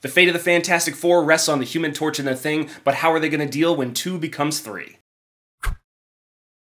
The fate of the Fantastic Four rests on the Human Torch and the Thing, but how are they going to deal when 2 becomes 3?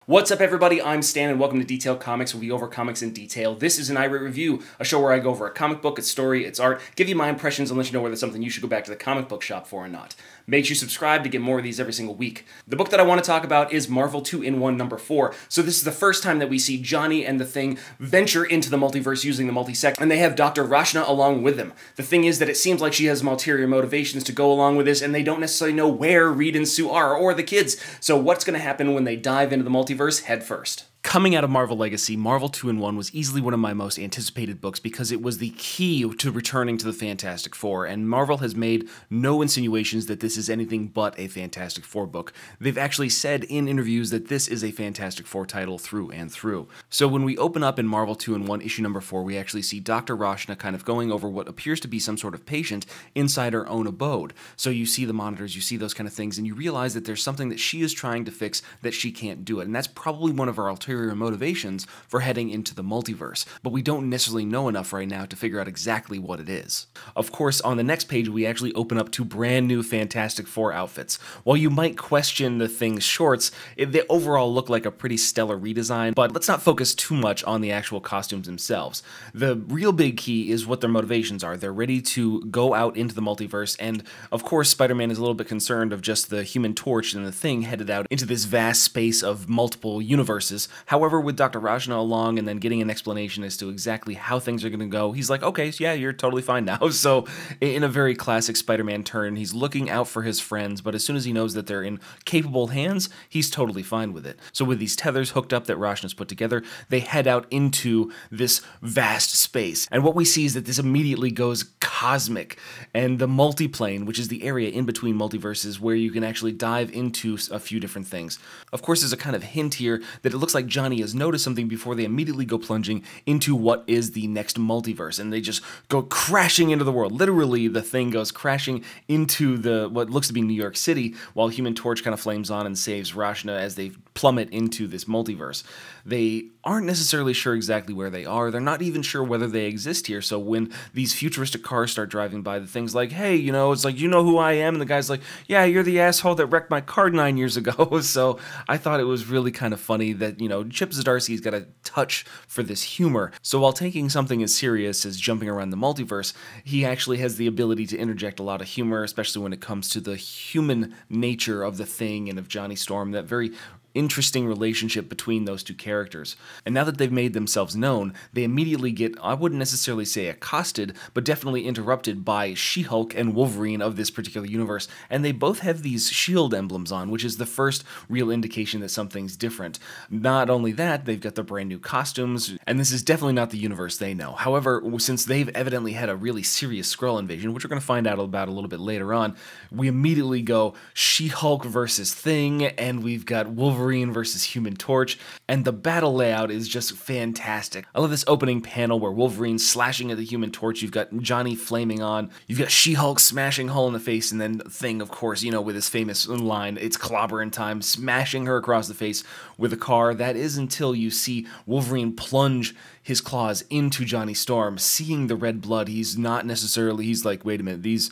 What's up, everybody? I'm Stan, and welcome to Detailed Comics, where we go over comics in detail. This is an iRate review, a show where I go over a comic book, its story, its art, give you my impressions, and let you know whether it's something you should go back to the comic book shop for or not. Make sure you subscribe to get more of these every single week. The book that I want to talk about is Marvel 2-in-1 number 4. So this is the first time that we see Johnny and the Thing venture into the multiverse using the multisect, and they have Dr. Rashna along with them. The thing is that it seems like she has some ulterior motivations to go along with this, and they don't necessarily know where Reed and Sue are, or the kids. So what's going to happen when they dive into the multiverse headfirst? Coming out of Marvel Legacy, Marvel 2-in-1 was easily one of my most anticipated books because it was the key to returning to the Fantastic Four, and Marvel has made no insinuations that this is anything but a Fantastic Four book. They've actually said in interviews that this is a Fantastic Four title through and through. So when we open up in Marvel 2-in-1 issue number 4, we actually see Dr. Rashna kind of going over what appears to be some sort of patient inside her own abode. So you see the monitors, you see those kind of things, and you realize that there's something that she is trying to fix that she can't do it, and that's probably one of our ulterior motivations for heading into the multiverse, but we don't necessarily know enough right now to figure out exactly what it is. Of course, on the next page, we actually open up 2 brand new Fantastic Four outfits. While you might question the Thing's shorts, they overall look like a pretty stellar redesign, but let's not focus too much on the actual costumes themselves. The real big key is what their motivations are. They're ready to go out into the multiverse, and of course, Spider-Man is a little bit concerned of just the Human Torch and the Thing headed out into this vast space of multiple universes. However, with Dr. Rashna along and then getting an explanation as to exactly how things are going to go, he's like, okay, so yeah, you're totally fine now. So in a very classic Spider-Man turn, he's looking out for his friends, but as soon as he knows that they're in capable hands, he's totally fine with it. So with these tethers hooked up that Rashna's put together, they head out into this vast space. And what we see is that this immediately goes cosmic, and the multiplane, which is the area in between multiverses where you can actually dive into a few different things. Of course, there's a kind of hint here that it looks like Johnny has noticed something before they immediately go plunging into what is the next multiverse, and they just go crashing into the world. Literally, the Thing goes crashing into what looks to be New York City, while Human Torch kind of flames on and saves Rashna as they plummet into this multiverse. They aren't necessarily sure exactly where they are. They're not even sure whether they exist here. So when these futuristic cars start driving by, the Thing's like, hey, you know, it's like, you know who I am? And the guy's like, yeah, you're the asshole that wrecked my car 9 years ago. So I thought it was really kind of funny that, you know, Chip Zdarsky's got a touch for this humor. So while taking something as serious as jumping around the multiverse, he actually has the ability to interject a lot of humor, especially when it comes to the human nature of the Thing and of Johnny Storm, that very interesting relationship between those two characters. And now that they've made themselves known, they immediately get, I wouldn't necessarily say accosted, but definitely interrupted by She-Hulk and Wolverine of this particular universe, and they both have these shield emblems on, which is the first real indication that something's different. Not only that, they've got the brand new costumes, and this is definitely not the universe they know. However, since they've evidently had a really serious Skrull invasion, which we're going to find out about a little bit later on, we immediately go She-Hulk versus Thing, and we've got Wolverine versus Human Torch, and the battle layout is just fantastic. I love this opening panel where Wolverine's slashing at the Human Torch, you've got Johnny flaming on, you've got She-Hulk smashing Hull in the face, and then Thing, of course, you know, with his famous line, it's clobbering time, smashing her across the face with a car. That is until you see Wolverine plunge his claws into Johnny Storm, seeing the red blood. He's not necessarily, he's like, wait a minute, this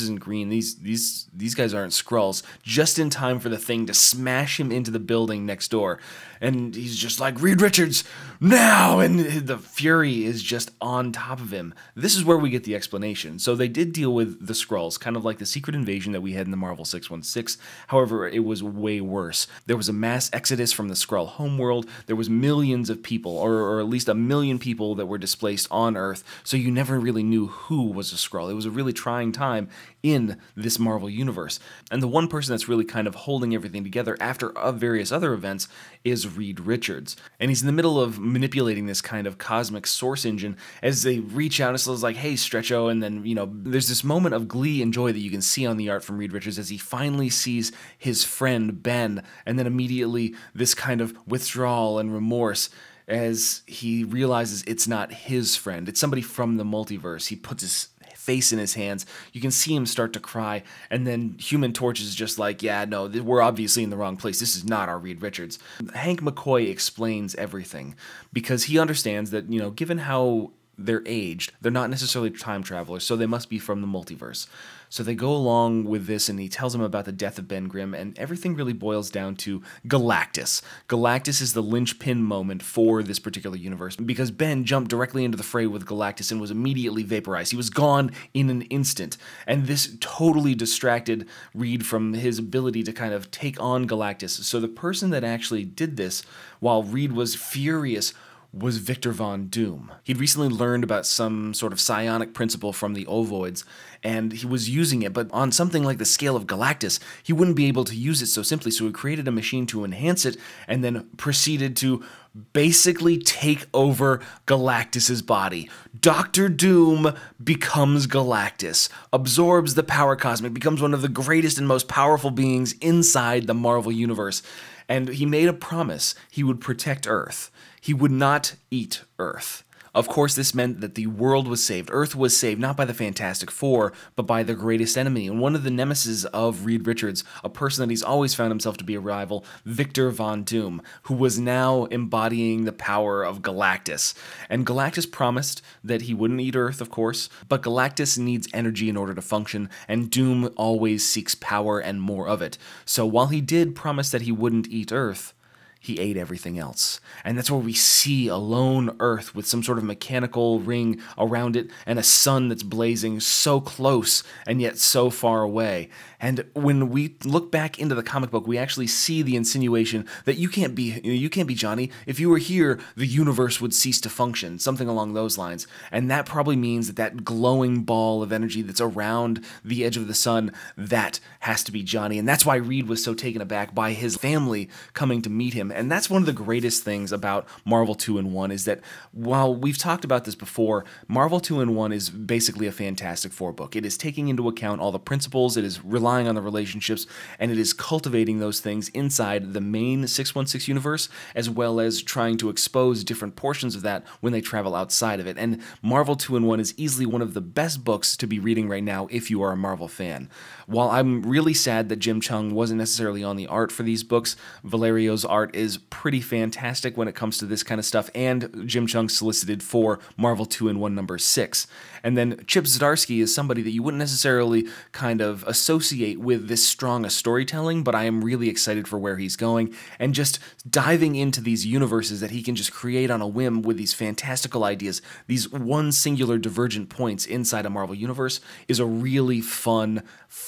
isn't green, these guys aren't Skrulls, just in time for the Thing to smash him into the building next door. And he's just like, Reed Richards, now! And the fury is just on top of him. This is where we get the explanation. So they did deal with the Skrulls, kind of like the secret invasion that we had in the Marvel 616. However, it was way worse. There was a mass exodus from the Skrull homeworld. There was millions of people, or at least 1 million people that were displaced on Earth, so you never really knew who was a Skrull. It was a really trying time in this Marvel universe. And the one person that's really kind of holding everything together after various other events is Reed Richards. And he's in the middle of manipulating this kind of cosmic source engine as they reach out. And it's like, hey, Stretcho. And then, you know, there's this moment of glee and joy that you can see on the art from Reed Richards as he finally sees his friend Ben. And then immediately this kind of withdrawal and remorse as he realizes it's not his friend. It's somebody from the multiverse. He puts his face in his hands. You can see him start to cry, and then Human Torch is just like, yeah, no, we're obviously in the wrong place. This is not our Reed Richards. Hank McCoy explains everything because he understands that, you know, given how they're aged. They're not necessarily time travelers, so they must be from the multiverse. So they go along with this, and he tells them about the death of Ben Grimm, and everything really boils down to Galactus. Galactus is the linchpin moment for this particular universe, because Ben jumped directly into the fray with Galactus and was immediately vaporized. He was gone in an instant, and this totally distracted Reed from his ability to kind of take on Galactus. So the person that actually did this, while Reed was furious, was Victor Von Doom. He'd recently learned about some sort of psionic principle from the ovoids, and he was using it, but on something like the scale of Galactus, he wouldn't be able to use it so simply, so he created a machine to enhance it, and then proceeded to basically take over Galactus's body. Dr. Doom becomes Galactus, absorbs the power cosmic, becomes one of the greatest and most powerful beings inside the Marvel Universe, and he made a promise he would protect Earth. He would not eat Earth. Of course, this meant that the world was saved. Earth was saved not by the Fantastic Four, but by their greatest enemy. And one of the nemesis of Reed Richards, a person that he's always found himself to be a rival, Victor Von Doom, who was now embodying the power of Galactus. And Galactus promised that he wouldn't eat Earth, of course, but Galactus needs energy in order to function, and Doom always seeks power and more of it. So while he did promise that he wouldn't eat Earth, he ate everything else. And that's where we see a lone Earth with some sort of mechanical ring around it and a sun that's blazing so close and yet so far away. And when we look back into the comic book, we actually see the insinuation that you can't be Johnny. If you were here, the universe would cease to function, something along those lines. And that probably means that that glowing ball of energy that's around the edge of the sun, that has to be Johnny. And that's why Reed was so taken aback by his family coming to meet him. And that's one of the greatest things about Marvel 2-in-1 is that while we've talked about this before, Marvel 2-in-1 is basically a Fantastic Four book. It is taking into account all the principles, it is relying on the relationships, and it is cultivating those things inside the main 616 universe, as well as trying to expose different portions of that when they travel outside of it. And Marvel 2-in-1 is easily one of the best books to be reading right now if you are a Marvel fan. While I'm really sad that Jim Cheung wasn't necessarily on the art for these books, Valerio's art is pretty fantastic when it comes to this kind of stuff, and Jim Cheung solicited for Marvel 2-in-1 number 6. And then Chip Zdarsky is somebody that you wouldn't necessarily kind of associate with this strong a storytelling, but I am really excited for where he's going, and just diving into these universes that he can just create on a whim with these fantastical ideas, these one singular divergent points inside a Marvel universe, is a really fun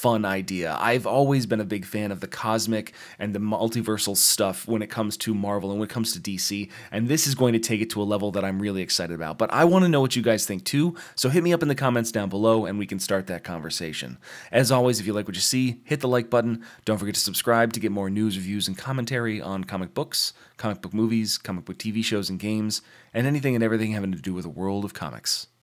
idea. I've always been a big fan of the cosmic and the multiversal stuff when it comes to Marvel and when it comes to DC, and this is going to take it to a level that I'm really excited about. But I want to know what you guys think too, so hit me up in the comments down below and we can start that conversation. As always, if you like what you see, hit the like button. Don't forget to subscribe to get more news, reviews, and commentary on comic books, comic book movies, comic book TV shows and games, and anything and everything having to do with the world of comics.